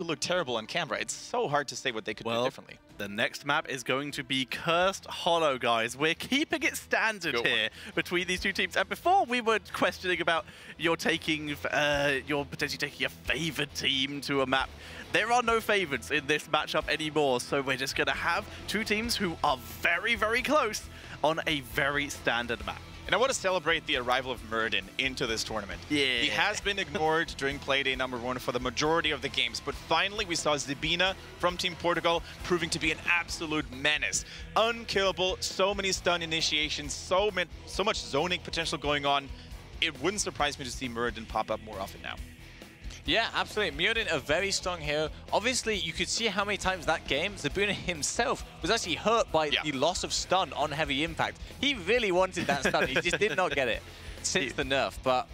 look terrible on camera. It's so hard to say what they could do differently. The next map is going to be Cursed Hollow, guys. We're keeping it standard here between these two teams. And before we were questioning about you're potentially taking a favored team to a map. There are no favorites in this matchup anymore, so we're just going to have two teams who are very, very close on a very standard map. And I want to celebrate the arrival of Murden into this tournament. Yeah. He has been ignored during Playday #1 for the majority of the games, but finally we saw Zibina from Team Portugal proving to be an absolute menace. Unkillable, so many stun initiations, so much zoning potential going on. It wouldn't surprise me to see Murden pop up more often now. Yeah, absolutely. Murden, a very strong hero. Obviously, you could see how many times that game, Zabuna himself was actually hurt by the loss of stun on heavy impact. He really wanted that stun. He just did not get it since the nerf. But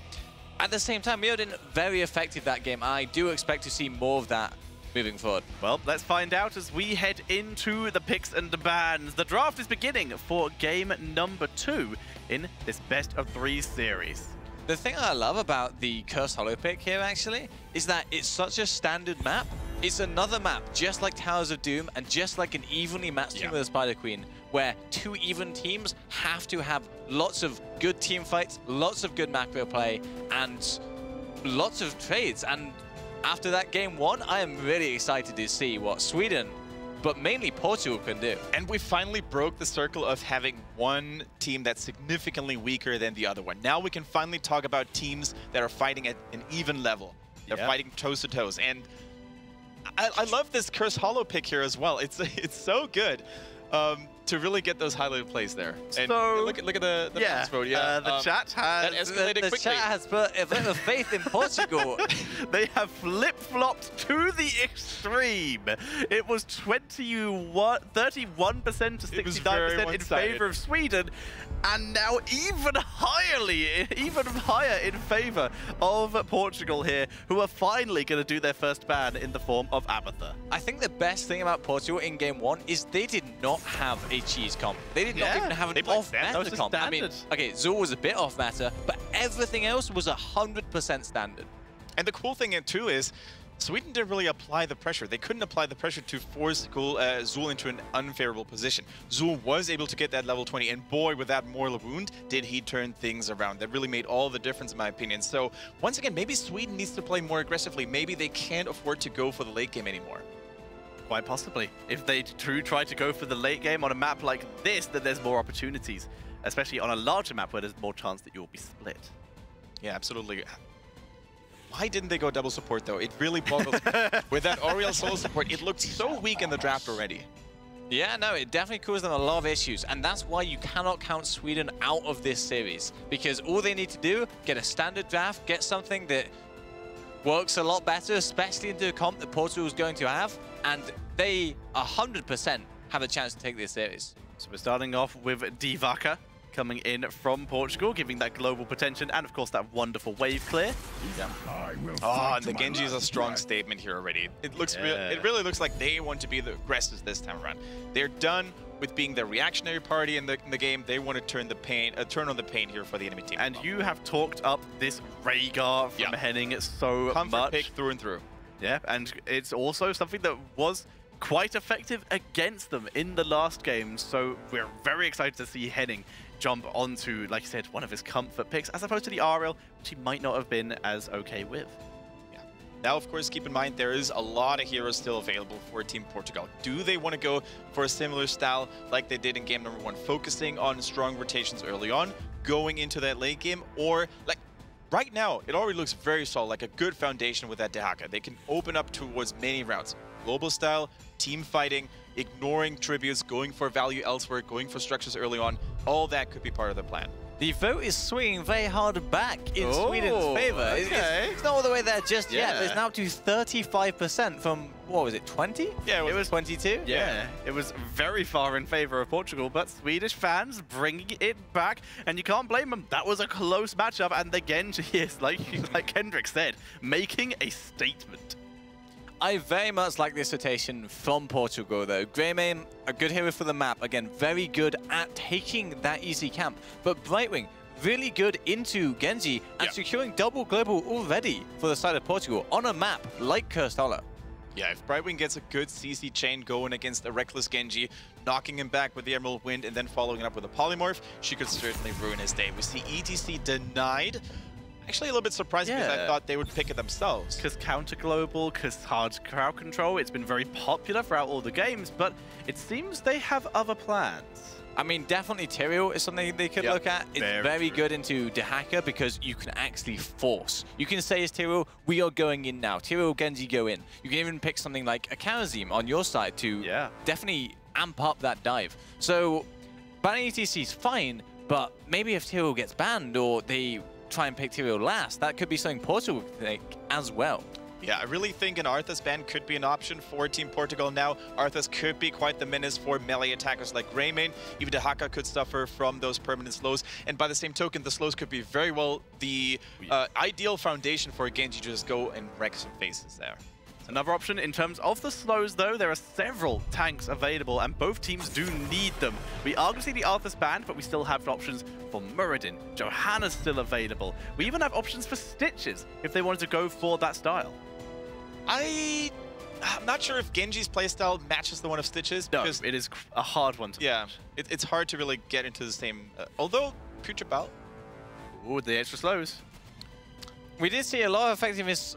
at the same time, Murden, very effective that game. I do expect to see more of that moving forward. Well, let's find out as we head into the picks and the bans. The draft is beginning for game number 2 in this best-of-3 series. The thing I love about the Cursed Hollow pick here, actually, is that it's such a standard map. It's another map, just like Towers of Doom, and just like an evenly matched team with a Spider Queen, where two even teams have to have lots of good team fights, lots of good macro play, and lots of trades. And after that game 1, I am really excited to see what Sweden, but mainly Portugal, can do. And we finally broke the circle of having one team that's significantly weaker than the other one. Now we can finally talk about teams that are fighting at an even level. They're fighting toes to toes. And I love this Cursed Hollow pick here as well. It's so good to really get those highlighted plays there. And so look at the fans vote. The chat has that escalated quickly. The chat has put a bit of faith in Portugal. They have flip-flopped to the extreme. It was 31% to 69% in favor of Sweden, and now even higher in favor of Portugal here, who are finally going to do their first ban in the form of Abathur. I think the best thing about Portugal in game 1 is they did not have a cheese comp. They did not even have an off-meta comp. I mean, okay, Zul was a bit off-meta, but everything else was 100% standard. And the cool thing too is Sweden didn't really apply the pressure. They couldn't apply the pressure to force Zul into an unfavorable position. Zul was able to get that level 20, and boy, with that mortal wound, did he turn things around. That really made all the difference, in my opinion. So, once again, maybe Sweden needs to play more aggressively. Maybe they can't afford to go for the late game anymore. Quite possibly. If they try to go for the late game on a map like this, then there's more opportunities, especially on a larger map where there's more chance that you'll be split. Yeah, absolutely. Why didn't they go double support, though? It really boggles me. With that Oriel solo support, it looked so weak in the draft already. Yeah, no, it definitely caused them a lot of issues, and that's why you cannot count Sweden out of this series, because all they need to do, get a standard draft, get something that works a lot better, especially into a comp that Portugal is going to have, and they 100% have a chance to take this series. So we're starting off with Divaka coming in from Portugal, giving that global potential, and of course that wonderful wave clear. Oh, and the Genji is a strong statement here already. It looks it really looks like they want to be the aggressors this time around. They're done with being the reactionary party in the game. They want to turn on the pain here for the enemy team. And you have talked up this Rhaegar from Henning so much. Pick through and through. Yeah, and it's also something that was quite effective against them in the last game, so we're very excited to see Henning jump onto, like I said, one of his comfort picks, as opposed to the RL, which he might not have been as okay with. Yeah. Now, of course, keep in mind, there is a lot of heroes still available for Team Portugal. Do they want to go for a similar style like they did in game #1, focusing on strong rotations early on, going into that late game, or like right now, it already looks very solid, like a good foundation with that Dehaka. They can open up towards many routes. Global style, team fighting, ignoring tributes, going for value elsewhere, going for structures early on. All that could be part of the plan. The vote is swinging very hard back in Sweden's favor. Okay. It's not all the way there just yet. It's now up to 35% from, what was it, 20? Yeah, it was 22? Yeah, it was very far in favor of Portugal, but Swedish fans bringing it back, and you can't blame them. That was a close matchup, and the Genji is, like Kendrick said, making a statement. I very much like this rotation from Portugal, though. Greymane, a good hero for the map. Again, very good at taking that easy camp. But Brightwing, really good into Genji and securing double global already for the side of Portugal on a map like Cursed Hollow. Yeah, if Brightwing gets a good CC chain going against a Reckless Genji, knocking him back with the Emerald Wind and then following it up with a Polymorph, she could certainly ruin his day. We see ETC denied. Actually a little bit surprising because I thought they would pick it themselves. Because counter global, because hard crowd control, it's been very popular throughout all the games, but it seems they have other plans. I mean, definitely Tyrael is something they could look at. It's very good into Dehaka because you can actually force. You can say as Tyrael, we are going in now. Tyrael, Genji, go in. You can even pick something like a Karazim on your side to definitely amp up that dive. So banning ETC is fine, but maybe if Tyrael gets banned or they try and pick Tyrael last, that could be something Portugal would think as well. Yeah, I really think an Arthas ban could be an option for Team Portugal now. Arthas could be quite the menace for melee attackers like Greymane. Even Dehaka could suffer from those permanent slows. And by the same token, the slows could be very well the ideal foundation for Genji to just go and wreck some faces there. Another option in terms of the slows, though, there are several tanks available, and both teams do need them. We are going to see the Arthas banned, but we still have options for Muradin. Johanna's still available. We even have options for Stitches if they wanted to go for that style. I'm not sure if Genji's playstyle matches the one of Stitches. Because it is a hard one to match. It's hard to really get into the same... although, Future Belt... Ooh, the extra slows. We did see a lot of effectiveness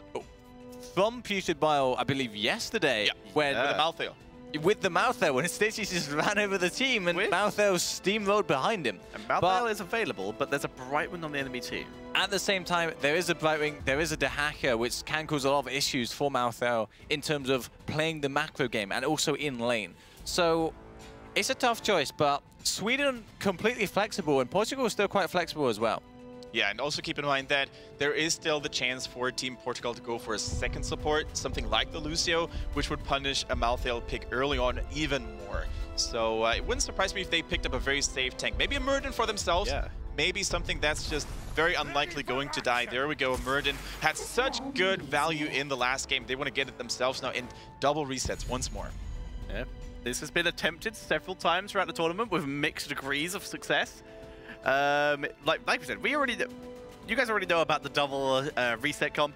from Putrid Bile, I believe, yesterday. When with the Malthael. With the Malthael, when Stitches just ran over the team and Malthael steamrolled behind him. And Malthael is available, but there's a Brightwing on the enemy team. At the same time, there is a Brightwing, there is a Dehaka, which can cause a lot of issues for Malthael in terms of playing the macro game and also in lane. So it's a tough choice, but Sweden completely flexible, and Portugal is still quite flexible as well. Yeah, and also keep in mind that there is still the chance for Team Portugal to go for a second support, something like the Lucio, which would punish a Malthael pick early on even more. So it wouldn't surprise me if they picked up a very safe tank. Maybe a Muradin for themselves. Maybe something that's just very unlikely going to die. There we go. Muradin had such good value in the last game. They want to get it themselves now in double resets once more. Yeah, this has been attempted several times throughout the tournament with mixed degrees of success. Like we said, you guys already know about the double reset comp.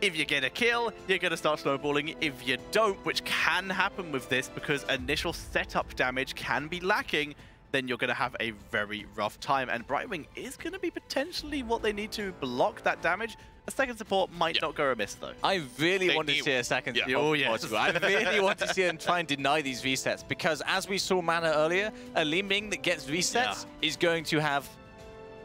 If you get a kill, you're going to start snowballing. If you don't, which can happen with this because initial setup damage can be lacking, then you're going to have a very rough time. And Brightwing is going to be potentially what they need to block that damage. A second support might not go amiss, though. I really want to see a second support. I really want to see them try and deny these resets because, as we saw Mana earlier, a Li Ming that gets resets is going to have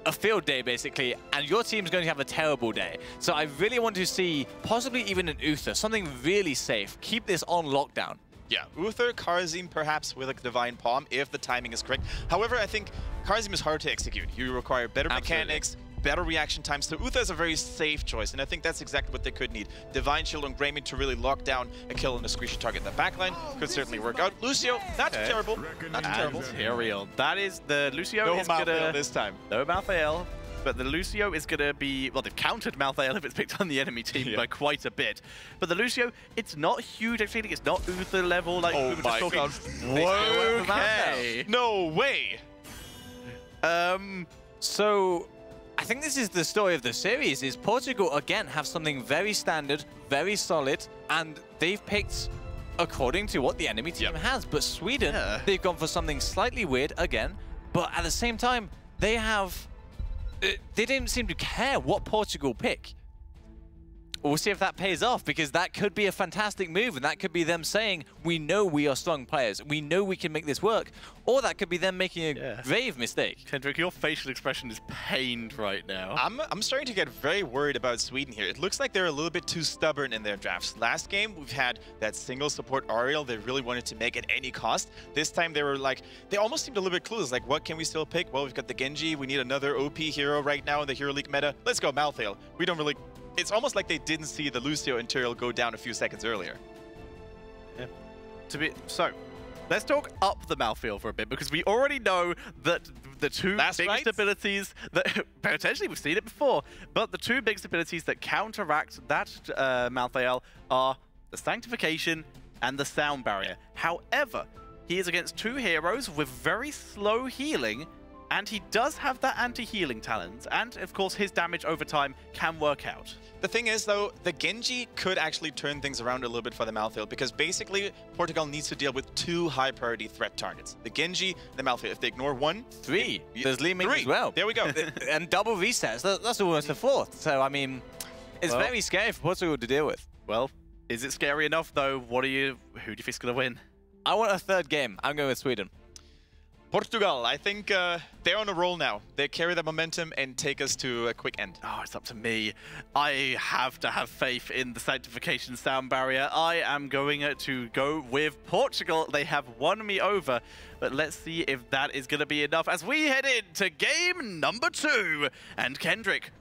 a field day, basically, and your team's going to have a terrible day. So I really want to see possibly even an Uther, something really safe. Keep this on lockdown. Yeah, Uther, Karazim perhaps with a Divine Palm if the timing is correct. However, I think Karazim is hard to execute. You require better mechanics, better reaction times. So Uther is a very safe choice, and I think that's exactly what they could need. Divine Shield on Greymane to really lock down a kill and a squishy target. The backline could certainly work out. Lucio, not too terrible. Not too terrible. Tyrael. That is the Lucio no is going to... this time. No Malthael. But the Lucio is going to be... Well, they've countered Malthael if it's picked on the enemy team by quite a bit. But the Lucio, it's not huge exceeding. It's not Uther level like we were just talking. Okay. No way. So I think this is the story of the series, is Portugal, again, have something very standard, very solid, and they've picked according to what the enemy team has. But Sweden, they've gone for something slightly weird again, but at the same time, they have... they didn't seem to care what Portugal pick. We'll see if that pays off, because that could be a fantastic move, and that could be them saying, we know we are strong players, we know we can make this work, or that could be them making a grave mistake. Kendrick, your facial expression is pained right now. I'm starting to get very worried about Sweden here. It looks like they're a little bit too stubborn in their drafts. Last game, we've had that single support Ariel they really wanted to make at any cost. This time they were like, they almost seemed a little bit clueless, like, what can we still pick? Well, we've got the Genji, we need another OP hero right now in the Hero League meta. Let's go Malthael. We don't really... It's almost like they didn't see the Lucio and Tyrael go down a few seconds earlier. Yeah. So, let's talk up the Malthael for a bit, because we already know that the two biggest abilities that potentially we've seen it before, but the two biggest abilities that counteract that Malthael are the Sanctification and the Sound Barrier. However, he is against two heroes with very slow healing And he does have that anti-healing talent, and of course his damage over time can work out. The thing is, though, the Genji could actually turn things around a little bit for the Malthael, because basically Portugal needs to deal with 2 high-priority threat targets. The Genji, the Malthael. If they ignore 1... 3. There's Li Ming 3 as well. There we go. And double resets. That's almost a 4th. So, I mean, it's very scary for Portugal to deal with. Well, is it scary enough, though? Who do you think's going to win? I want a 3rd game. I'm going with Sweden. Portugal, I think they're on a roll now. They carry the momentum and take us to a quick end. Oh, it's up to me. I have to have faith in the sanctification sound barrier. I am going to go with Portugal. They have won me over, but let's see if that is going to be enough as we head into game number 2. And Kendrick,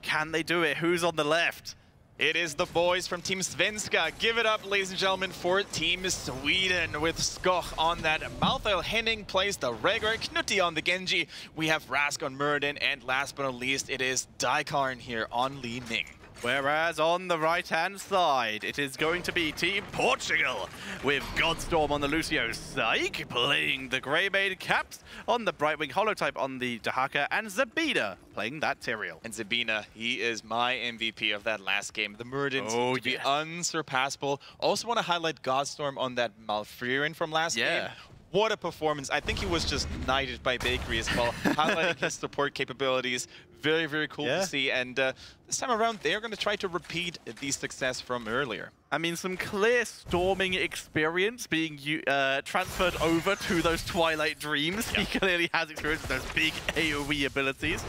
can they do it? Who's on the left? It is the boys from Team Svenska. Give it up, ladies and gentlemen, for Team Sweden with Skoch on that. Malthael Henning plays the Rhaegar, Knutti on the Genji. We have Rask on Muradin, and last but not least, it is Daikarn here on Li Ming. Whereas on the right-hand side, it is going to be Team Portugal with Godstorm on the Lucio Psyche playing the Greymane Caps on the Brightwing Holotype on the Dahaka, and Zabina playing that Tyrael. And Zabina, he is my MVP of that last game. The Muradin to be unsurpassable. Also want to highlight Godstorm on that Malfurion from last game. What a performance. I think he was just knighted by Bakery as well, highlighting his support capabilities. Very, very cool to see. And this time around, they're going to try to repeat the success from earlier. I mean, some clear storming experience being transferred over to those Twilight Dreams. He clearly has experience with those big AoE abilities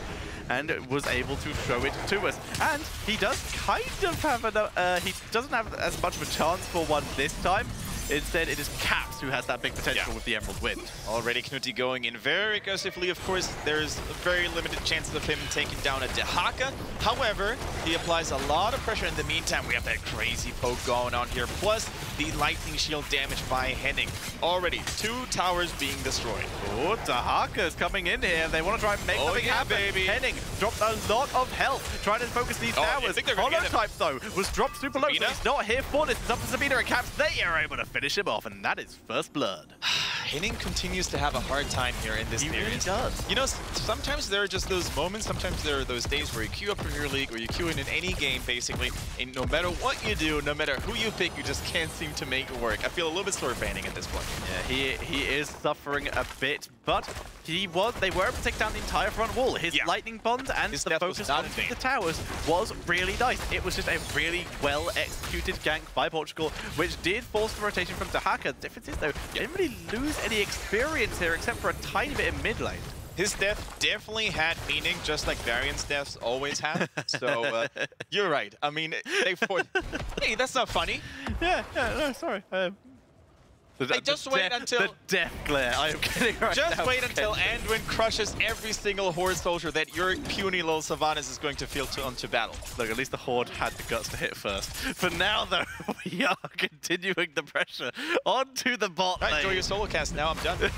and was able to show it to us. And he does kind of have he doesn't have as much of a chance for one this time. Instead, it is Caps who has that big potential with the Emerald Wind. Already Knutti going in very aggressively. Of course, there's very limited chances of him taking down a Dahaka. However, he applies a lot of pressure. In the meantime, we have that crazy poke going on here. Plus, the lightning shield damage by Henning. Already 2 towers being destroyed. Oh, Dahaka's coming in here. They want to try and make something happen. Baby. Henning dropped a lot of health trying to focus these towers. Holotype, though, was dropped super low, so he's not here for this. It's up to Zabina and Caps. They are able to finish him off, and that is first blood. Henning continues to have a hard time here in this series. He really does. You know, sometimes there are just those moments, sometimes there are those days where you queue up Premier League or you queue in any game, basically, and no matter what you do, no matter who you pick, you just can't seem to make it work. I feel a little bit sore for Henning at this point. Yeah, he is suffering a bit, but they were able to take down the entire front wall. His lightning bond and the focus on the towers was really nice. It was just a really well-executed gank by Portugal, which did force the rotation from Dahaka. The difference is, though, they didn't really lose any experience here except for a tiny bit in mid lane. His death definitely had meaning, just like Variant's deaths always have. So, you're right. I mean, hey, that's not funny. Yeah, no, sorry. Just wait until... The death glare, I am kidding right now. Just wait until Anduin crushes every single Horde soldier that your puny little Sylvanas is going to feel onto battle. Look, at least the Horde had the guts to hit first. For now, though, we are continuing the pressure onto the bot lane. Enjoy your solo cast now, I'm done.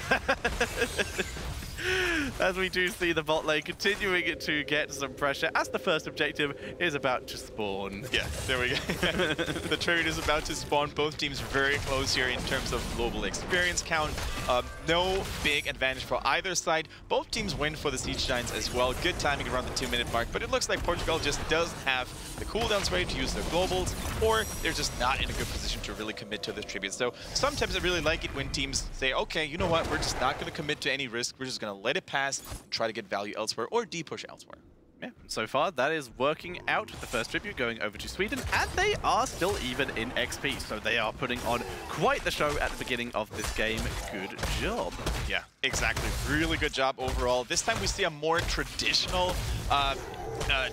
As we do see the bot lane continuing to get some pressure as the first objective is about to spawn. Yeah, there we go. The trade is about to spawn. Both teams very close here in terms of global experience count. No big advantage for either side. Both teams win for the Siege Giants as well. Good timing around the 2-minute mark, but it looks like Portugal just doesn't have the cooldowns ready to use their globals, or they're just not in a good position to really commit to this tribute. So sometimes I really like it when teams say, okay, you know what, we're just not going to commit to any risk. We're just going to let it pass, try to get value elsewhere, or de-push elsewhere. Yeah, so far that is working out with the first tribute going over to Sweden, and they are still even in XP, so they are putting on quite the show at the beginning of this game. Good job. Yeah, exactly. Really good job overall. This time we see a more traditional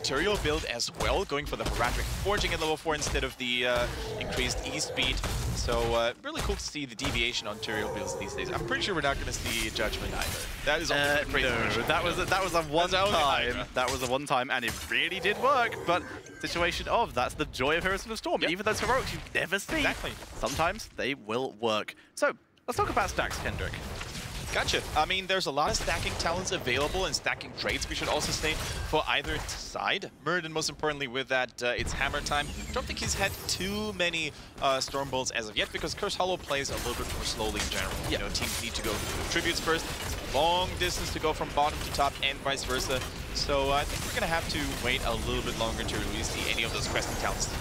Tyrael build as well, going for the Heraldric Forging at level 4 instead of the increased E-speed. So really cool to see the deviation on Tyrael builds these days. I'm pretty sure we're not going to see Judgment either. That is only a crazy no, that was a one-time. That was a one-time, and it really did work. But situation of that's the joy of Heroes of the Storm. Even those heroics you never see, sometimes they will work. So let's talk about stacks, Kendrick. Gotcha. I mean, there's a lot of stacking talents available and stacking trades, we should also say, for either side. Murden, most importantly, with that, it's hammer time. Don't think he's had too many Storm Bolts as of yet, because Curse Hollow plays a little bit more slowly in general. Yeah. You know, teams need to go tributes first. It's a long distance to go from bottom to top and vice versa. So I think we're going to have to wait a little bit longer to really see any of those questing talents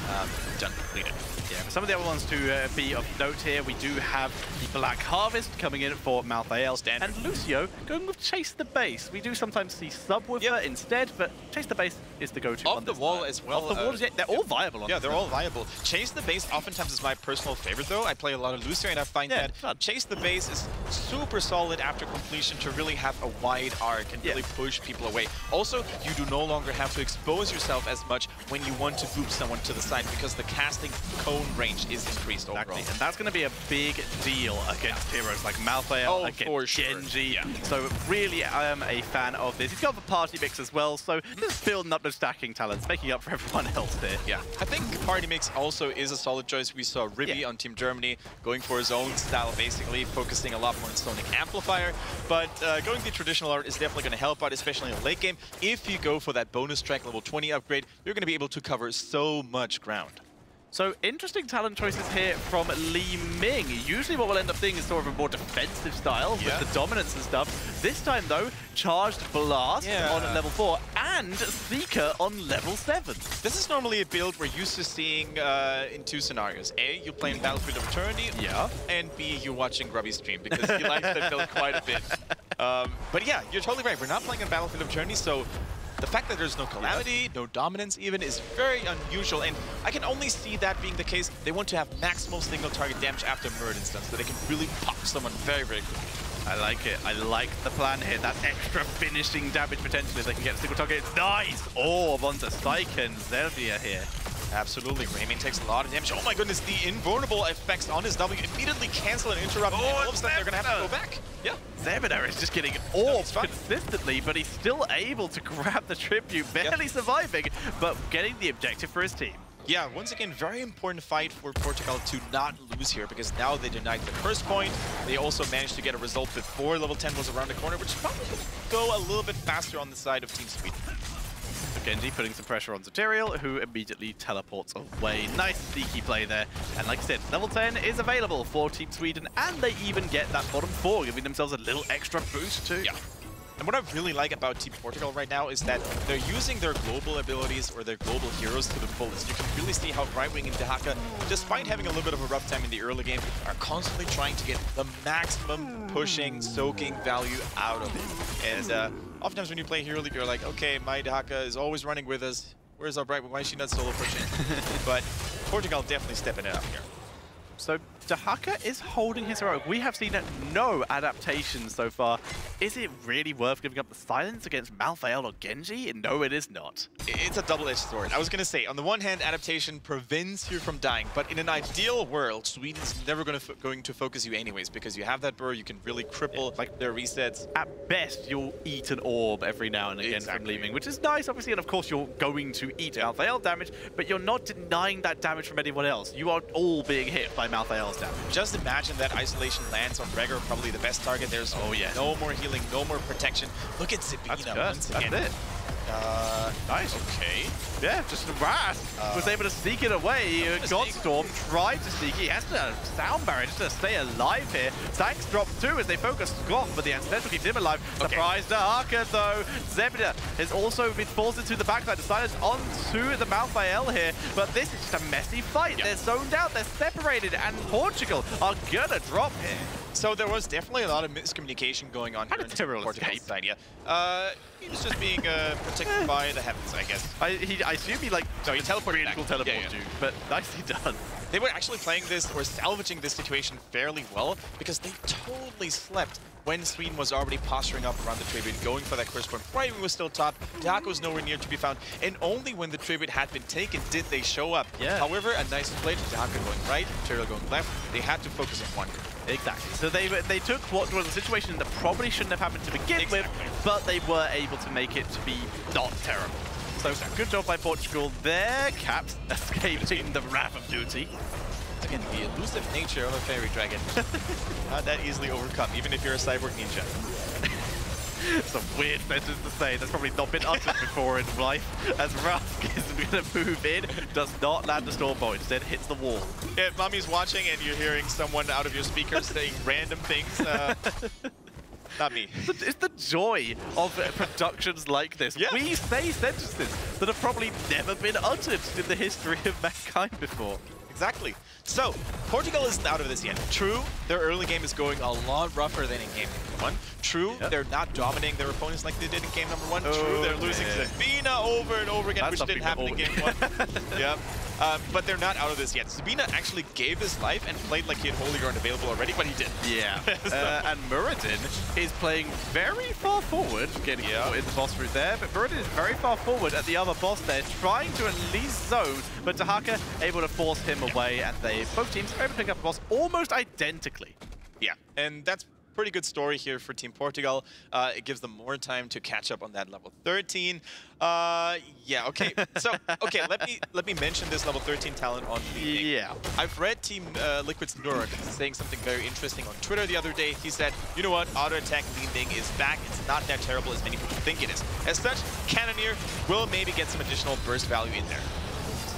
done completed. Yeah, some of the other ones to be of note here, we do have the Black Harvest coming in for Malthael, and Lucio going with Chase the Base. We do sometimes see Subwoofer instead, but Chase the Base is the go-to on the wall as well. Off the walls, yeah, they're all viable. Yeah, they're all viable. Chase the Base oftentimes is my personal favorite, though. I play a lot of Lucio, and I find that Chase the Base is super solid after completion to really have a wide arc and really push people away. Also, you do no longer have to expose yourself as much when you want to boop someone to the side, because the casting cone range is increased overall. And that's going to be a big deal against heroes like Malthael, against Genji. Yeah. So really, I am a fan of this. He's got the party mix as well, so just building up those stacking talents, making up for everyone else here. Yeah, I think party mix also is a solid choice. We saw Ribby on Team Germany going for his own style, basically focusing a lot more on Sonic Amplifier, but going the traditional art is definitely going to help out, especially in the late game. If you go for that bonus track level 20 upgrade, you're going to be able to cover so much ground. So interesting talent choices here from Li Ming. Usually what we'll end up seeing is sort of a more defensive style with the dominance and stuff. This time though, Charged Blast on level 4 and Seeker on level 7. This is normally a build we're used to seeing in two scenarios. A, you're playing Battlefield of Eternity, and B, you're watching Grubby stream, because he likes that build quite a bit. But yeah, you're totally right. We're not playing in Battlefield of Eternity, so the fact that there's no Calamity, no Dominance even, is very unusual, and I can only see that being the case. They want to have maximal single target damage after Murd and stuff, so they can really pop someone very, very quickly. I like it. I like the plan here. That extra finishing damage potential if they can get a single target. It's nice! Orb onto Syken. Zelvia here. Absolutely. Rayman takes a lot of damage. Oh my goodness, the invulnerable effects on his W immediately cancel and interrupt, and all of a sudden they're going to have to go back. Yeah. Zebedar is just getting orbs consistently, but he's still able to grab the tribute, barely surviving, but getting the objective for his team. Yeah, once again, very important fight for Portugal to not lose here, because now they denied the first point. They also managed to get a result before level 10 was around the corner, which probably would go a little bit faster on the side of Team Sweden. Genji putting some pressure on Soterial, who immediately teleports away. Nice sneaky play there. And like I said, level 10 is available for Team Sweden, and they even get that bottom 4, giving themselves a little extra boost too. Yeah. And what I really like about Team Portugal right now is that they're using their global abilities or their global heroes to the fullest. You can really see how Brightwing and Dehaka, despite having a little bit of a rough time in the early game, are constantly trying to get the maximum pushing, soaking value out of it. And oftentimes when you play Hero League, you're like, okay, my Dehaka is always running with us. Where's our Brightwing? Why is she not solo pushing? But Portugal definitely stepping it up here. So Dehaka is holding his heroic. We have seen no adaptation so far. Is it really worth giving up the silence against Malthael or Genji? No, it is not. It's a double-edged sword. I was going to say, on the one hand, adaptation prevents you from dying, but in an ideal world, Sweden's never going to focus you anyways, because you have that burr, you can really cripple their resets. At best, you'll eat an orb every now and again from leaving, which is nice, obviously, and of course you're going to eat Malthael damage, but you're not denying that damage from anyone else. You are all being hit by Malthael's damage. Just imagine that isolation lands on Gregor, probably the best target. There's no more healing, no more protection. Look at Sabina once again. That's it. Nice. Okay. Yeah, just Ras was able to sneak it away. Godstorm tried to sneak it. He has to sound barrier just to stay alive here. Tanks drop too as they focus Goth, but the Ancestral keeps him alive. Surprise Dehaka though. Zebda has also been forced into the backside. The silence onto the Malthael here, but this is just a messy fight. They're zoned out, they're separated, and Portugal are gonna drop here. So there was definitely a lot of miscommunication going on here in Portugal's side. He was just being protected by the heavens, I guess. I assume he he teleported back. You, but nicely done. They were actually playing this or salvaging this situation fairly well, because they totally slept when Sweden was already posturing up around the tribute, going for that first point. Brightwing was still top, Dehaka was nowhere near to be found, and only when the tribute had been taken did they show up. However, a nice play to Dehaka going right, Tyrael going left. They had to focus on one. Exactly. So they took what was a situation that probably shouldn't have happened to begin with, but they were able to make it to be not terrible. So good job by Portugal there. Caps escaping the wrath of duty. Again, the elusive nature of a fairy dragon. Not that easily overcome, even if you're a cyborg ninja. It's a weird sentence to say. That's probably not been uttered before in life. As Rusk is going to move in, does not land the Stormbolt, instead hits the wall. Yeah, if Mommy's watching and you're hearing someone out of your speakers saying random things, not me. It's the joy of productions like this. Yeah. We say sentences that have probably never been uttered in the history of mankind before. Exactly. So, Portugal isn't out of this yet. True, their early game is going a lot rougher than in game number 1. True, they're not dominating their opponents like they did in game number 1. True, they're losing Sabina over and over again, which didn't happen in game 1. Yeah. But they're not out of this yet. Sabina actually gave his life and played like he had Holy Ground available already, but he did. Yeah. And Muradin is playing very far forward, getting in the boss route there, but Muradin is very far forward at the other boss there, trying to at least zone, but Dahaka able to force him away, and both teams are able to pick up the boss almost identically. Yeah, and that's pretty good story here for Team Portugal. It gives them more time to catch up on that level 13. Yeah, okay. So, okay, let me mention this level 13 talent on Leading. Yeah. I've read Team Liquid's Nurk saying something very interesting on Twitter the other day. He said, you know what, auto attack Leading is back. It's not that terrible as many people think it is. As such, Cannoneer will maybe get some additional burst value in there.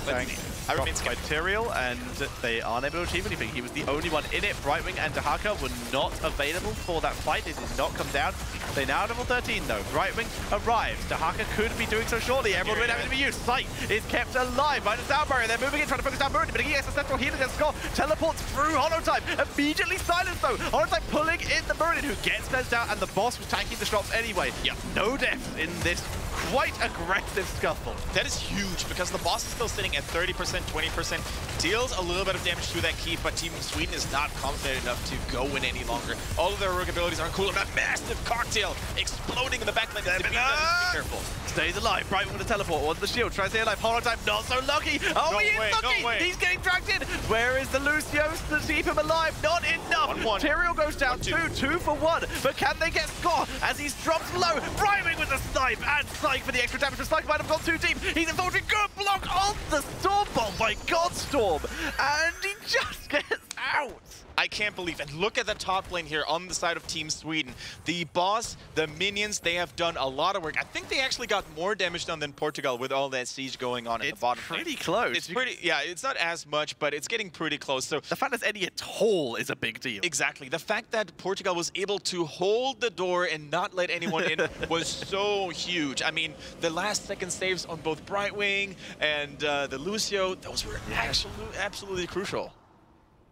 Let's see. I remain by Tyrael, and they aren't able to achieve anything. He was the only one in it. Brightwing and Dahaka were not available for that fight. They did not come down. They now have level 13 though. Brightwing arrives. Dahaka could be doing so shortly. Everyone would have to be used. Sight is kept alive by the sound barrier. They're moving in, trying to focus down Muradin, but he gets a central healing and score. Teleports through Holotype. Immediately silenced though. Holotype pulling in the Muradin, who gets cleansed out, and the boss was tanking the shots anyway. Yeah. No deaths in this quite aggressive scuffle. That is huge because the boss is still sitting at 30%, 20%, deals a little bit of damage to that keep, but Team Sweden is not confident enough to go in any longer. All of their heroic abilities aren't cool, and that massive cocktail exploding in the backline. Be careful. Stays alive. Brightwing with a teleport. Wants the shield. Tries to stay alive. Holotype not so lucky. Oh, no he is way, lucky. no way. He's getting dragged in. Where is the Lucios to keep him alive? Not enough. 1-1. Tyrael goes down 2 for 1. But can they get score as he's dropped low? Brightwing with the snipe and Psych for the extra damage. But Psych might have gone too deep. He's infiltrating. Good block on the Storm Ball by Godstorm. And he just gets out. I can't believe it. Look at the top lane here on the side of Team Sweden. The boss, the minions, they have done a lot of work. I think they actually got more damage done than Portugal with all that siege going on at the bottom. It's pretty close. It's pretty, yeah, it's not as much, but it's getting pretty close. So the fact there's any at all is a big deal. Exactly. The fact that Portugal was able to hold the door and not let anyone in was so huge. I mean, the last second saves on both Brightwing and the Lucio, those were absolutely crucial.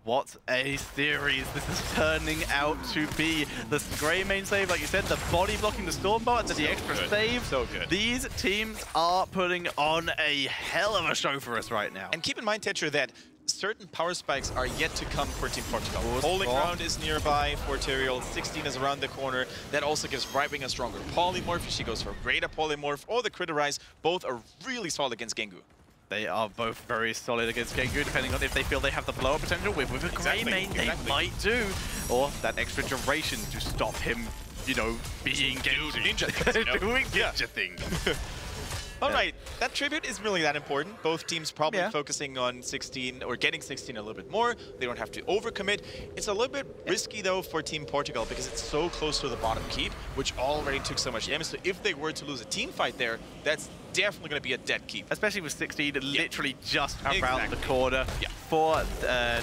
What a series this is turning out to be. The Grey main save, like you said, the body blocking the Stormbolt, and the extra save. So good. These teams are putting on a hell of a show for us right now. And keep in mind, Tetra, that certain power spikes are yet to come for Team Portugal. Holy Ground is nearby for Tyrael. 16 is around the corner. That also gives Brightwing a stronger polymorph. If she goes for a greater polymorph or the Criterize, both are really solid against Gengu. They are both very solid against Gengu, depending on if they feel they have the blow-up potential. With a Grey main, they might do. Or that extra duration to stop him, you know, being Gengu. Ninja things, you know? Doing ninja things. Alright, that tribute isn't really that important. Both teams probably focusing on 16 or getting 16 a little bit more. They don't have to overcommit. It's a little bit risky though for Team Portugal because it's so close to the bottom keep, which already took so much damage. So if they were to lose a team fight there, that's definitely going to be a dead keep. Especially with 16 literally just around the corner for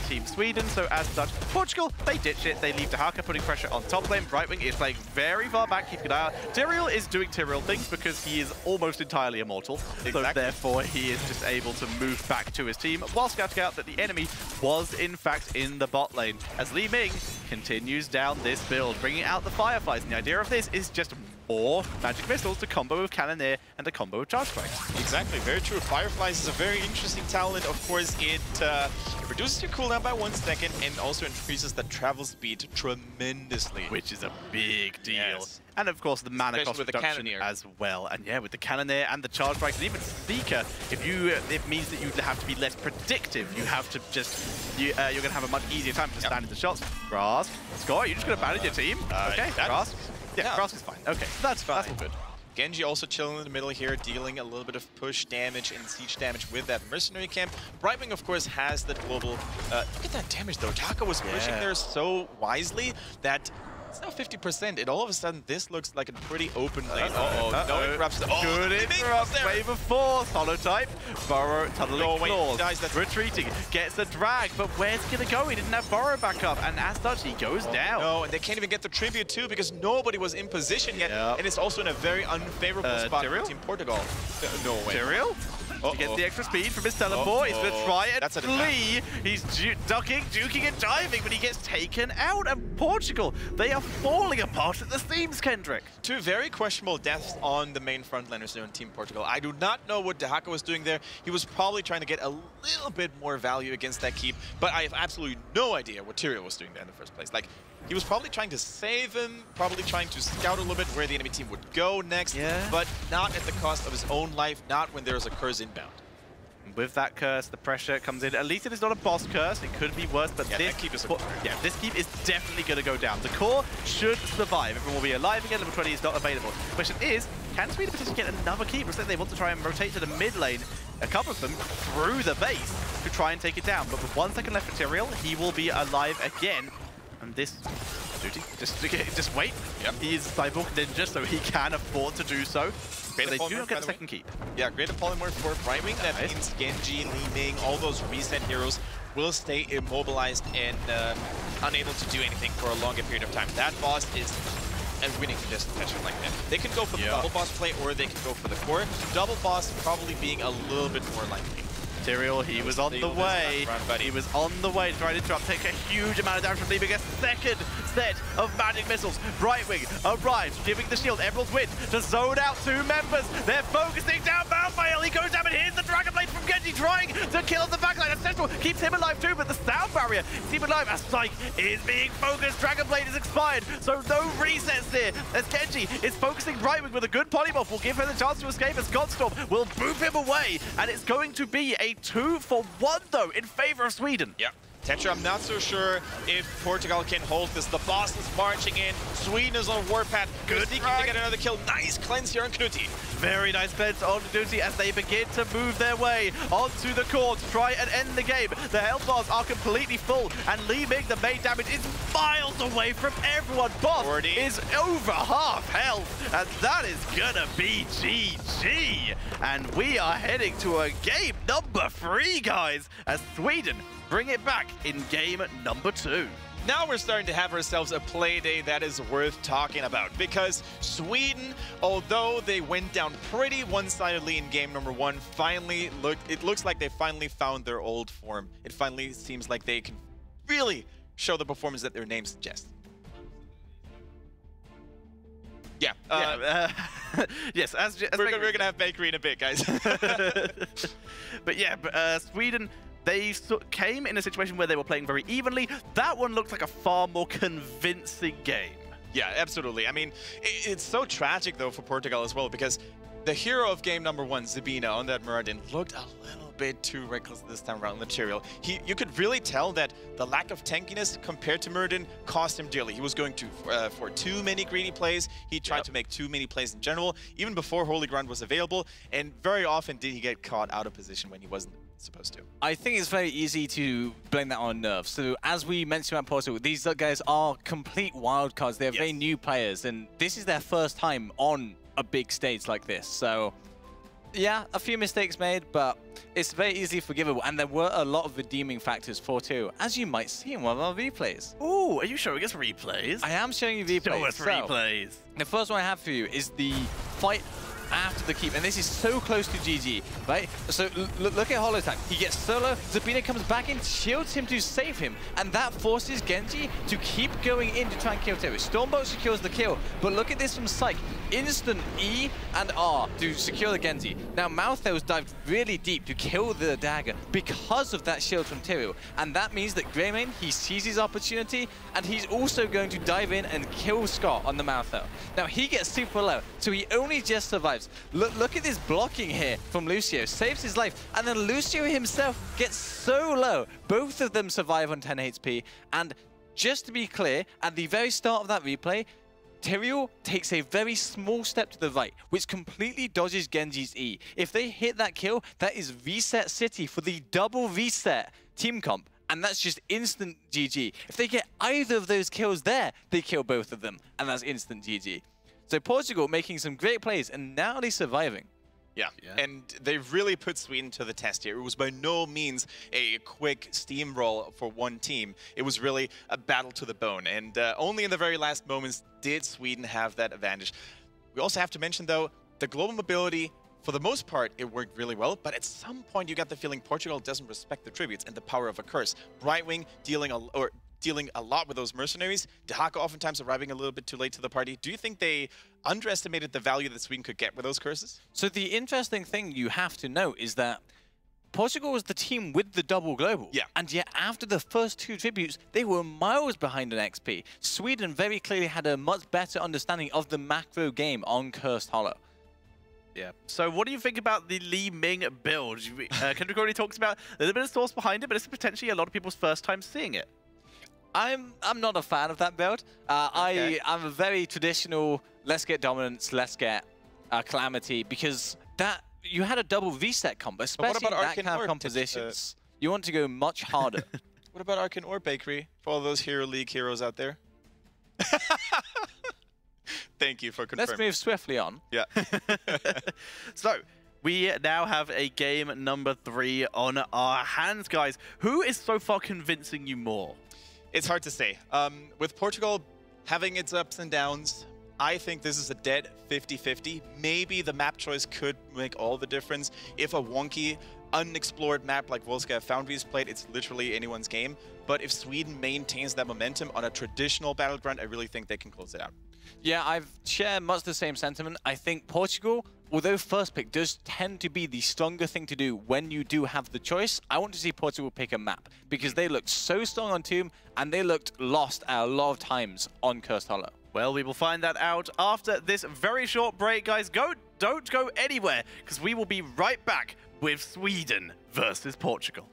Team Sweden. So as such, Portugal, they ditch it. They leave Dahaka putting pressure on top lane. Brightwing is playing very far back, keeping an eye out. Tyrael is doing Tyrael things because he is almost entirely immortal. So therefore, he is just able to move back to his team while scouting out that the enemy was in fact in the bot lane. As Li Ming continues down this build, bringing out the Fireflies. And the idea of this is just more magic missiles to combo with Cannoneer and to combo with Charge Strikes. Exactly, very true. Fireflies is a very interesting talent. Of course, it reduces your cooldown by 1 second and also increases the travel speed tremendously. Which is a big deal. Yes. And of course, the mana cost reduction as well. And yeah, with the Cannoneer and the Charge Strikes, and even Seeker, it means that you have to be less predictive. You have to just, you're going to have a much easier time to stand in the shots. Grass, Scott, you're just going to manage your team? Okay, Grass. Yeah, Grass is fine. Okay, that's all good. Genji also chilling in the middle here, dealing a little bit of push damage and siege damage with that mercenary camp. Brightwing, of course, has the global... look at that damage, though. Taka was pushing there so wisely that it's now 50%. And all of a sudden, this looks like a pretty open lane. No interrupts. Good interrupt. Wave of force. Holotype. Burrow tunneling claws. Guys, retreating. Gets a drag. But where's he going to go? He didn't have Burrow back up. And as such, he goes down. No, and they can't even get the tribute, too, because nobody was in position yet. And it's also in a very unfavorable spot for Team Portugal. No way. Tyrael? He gets the extra speed from his teleport. He's going to try and flee. He's ducking, juking, and diving, but he gets taken out. And Portugal, they are falling apart at the seams, Kendrick. Two very questionable deaths on the main frontliners there on Team Portugal. I do not know what Dehaka was doing there. He was probably trying to get a little bit more value against that keep, but I have absolutely no idea what Tyrael was doing there in the first place. Like, he was probably trying to save him, probably trying to scout a little bit where the enemy team would go next, but not at the cost of his own life, not when there's a curse inbound. With that curse, the pressure comes in. At least it is not a boss curse. It could be worse, but this keep is definitely going to go down. The core should survive. Everyone will be alive again. Level 20 is not available. The question is, can Sweden potentially get another keep? Looks like they want to try and rotate to the mid lane. A couple of them through the base to try and take it down. But with 1 second left for Tyrael, he will be alive again. And this duty, just wait. He is Cyborg Ninja, so he can afford to do so. But they do not get a second keep. Yeah, great polymorph for Brightwing. That means Genji, Li Ming, all those reset heroes will stay immobilized and unable to do anything for a longer period of time. That boss is a winning potential like that. They can go for the double boss play or they can go for the core. Double boss probably being a little bit more likely. Tyrael, he was on the way. He was on the way to try to interrupt, take a huge amount of damage from leaving a second set of magic missiles. Brightwing arrives, giving the shield Emerald's Wind to zone out 2 members. They're focusing down Malfail. He goes down, and here's the Dragon Blade from Genji trying to kill the backline. Central keeps him alive too, but the sound barrier is even alive as Psyche is being focused. Dragon Blade is expired, so no resets there. As Genji is focusing Brightwing with a good polymorph, will give her the chance to escape as Godstorm will move him away, and it's going to be a 2-for-1 though in favor of Sweden. Yeah. Tetra, I'm not so sure if Portugal can hold this. The boss is marching in. Sweden is on a warpath. Good sneaking to get another kill. Nice cleanse here on Knuti. Very nice cleanse on Knuti as they begin to move their way onto the core to try and end the game. The health bars are completely full, and Li Ming, the main damage, is miles away from everyone. Boss is over half health, and that is gonna be GG. And we are heading to a game number 3, guys, as Sweden bring it back in game number 2. Now we're starting to have ourselves a play day that is worth talking about, because Sweden, although they went down pretty one-sidedly in game number 1, it looks like they finally found their old form. It finally seems like they can really show the performance that their name suggests. Yeah. Yes, as we're going to have bakery in a bit, guys. But yeah, Sweden, they came in a situation where they were playing very evenly. That one looked like a far more convincing game. Yeah, absolutely. I mean, it's so tragic, though, for Portugal as well, because the hero of game number 1, Zabina, on that Muradin, looked a little bit too reckless this time around material. You could really tell that the lack of tankiness compared to Muradin cost him dearly. He was going for too many greedy plays. He tried to make too many plays in general, even before Holy Ground was available, and very often did he get caught out of position when he wasn't supposed to. I think it's very easy to blame that on nerves. So as we mentioned about Portugal, these guys are complete wildcards. They're very new players, and this is their first time on a big stage like this. So yeah, a few mistakes made, but it's very easily forgivable. And there were a lot of redeeming factors for too, as you might see in one of our replays. Ooh, are you showing us replays? I am showing you replays. Show us replays. The first one I have for you is the fight after the keep, and this is so close to GG, right? So look at Holotype. He gets solo, Zabina comes back in, shields him to save him, and that forces Genji to keep going in to try and kill Terry. Stormbolt secures the kill, but look at this from Psyche. Instant E and R to secure the Genji. Now Malthael's dived really deep to kill the dagger because of that shield from Tyrael, and that means that Greymane, he sees his opportunity, and he's also going to dive in and kill Scott on the Malthael. Now he gets super low, so he only just survives. Look at this blocking here from Lucio, saves his life, and then Lucio himself gets so low. Both of them survive on 10 HP, and just to be clear, at the very start of that replay, Tyrael takes a very small step to the right, which completely dodges Genji's E. If they hit that kill, that is reset City for the double reset team comp. And that's just instant GG. If they get either of those kills there, they kill both of them. And that's instant GG. So Portugal making some great plays and narrowly surviving. Yeah, and they really put Sweden to the test here. It was by no means a quick steamroll for one team. It was really a battle to the bone, and only in the very last moments did Sweden have that advantage. We also have to mention, though, the global mobility, for the most part, it worked really well, but at some point you got the feeling Portugal doesn't respect the tributes and the power of a curse. Brightwing dealing a lot with those mercenaries. Dehaka oftentimes arriving a little bit too late to the party. Do you think they underestimated the value that Sweden could get with those curses? So the interesting thing you have to know is that Portugal was the team with the double global. Yeah. And yet after the first two tributes, they were miles behind an XP. Sweden very clearly had a much better understanding of the macro game on Cursed Hollow. Yeah. So what do you think about the Li Ming build? Kendrick already talks about a little bit of source behind it, but it's potentially a lot of people's first time seeing it. I'm not a fan of that build. Okay. I'm a very traditional, let's get dominance, let's get calamity, because that you had a double reset combo, especially in that kind of compositions. You want to go much harder. What about Arcan or Bakery for all those Hero League heroes out there? Thank you for confirming. Let's move swiftly on. Yeah. So, we now have a game number 3 on our hands, guys. Who is so far convincing you more? It's hard to say. With Portugal having its ups and downs, I think this is a dead 50-50. Maybe the map choice could make all the difference. If a wonky, unexplored map like Volskaya Foundries played, it's literally anyone's game. But if Sweden maintains that momentum on a traditional battleground, I really think they can close it out. Yeah, I've shared much the same sentiment. I think Portugal, although first pick does tend to be the stronger thing to do when you do have the choice, I want to see Portugal pick a map because they looked so strong on Tomb and they looked lost a lot of times on Cursed Hollow. Well, we will find that out after this very short break, guys. Don't go anywhere because we will be right back with Sweden versus Portugal.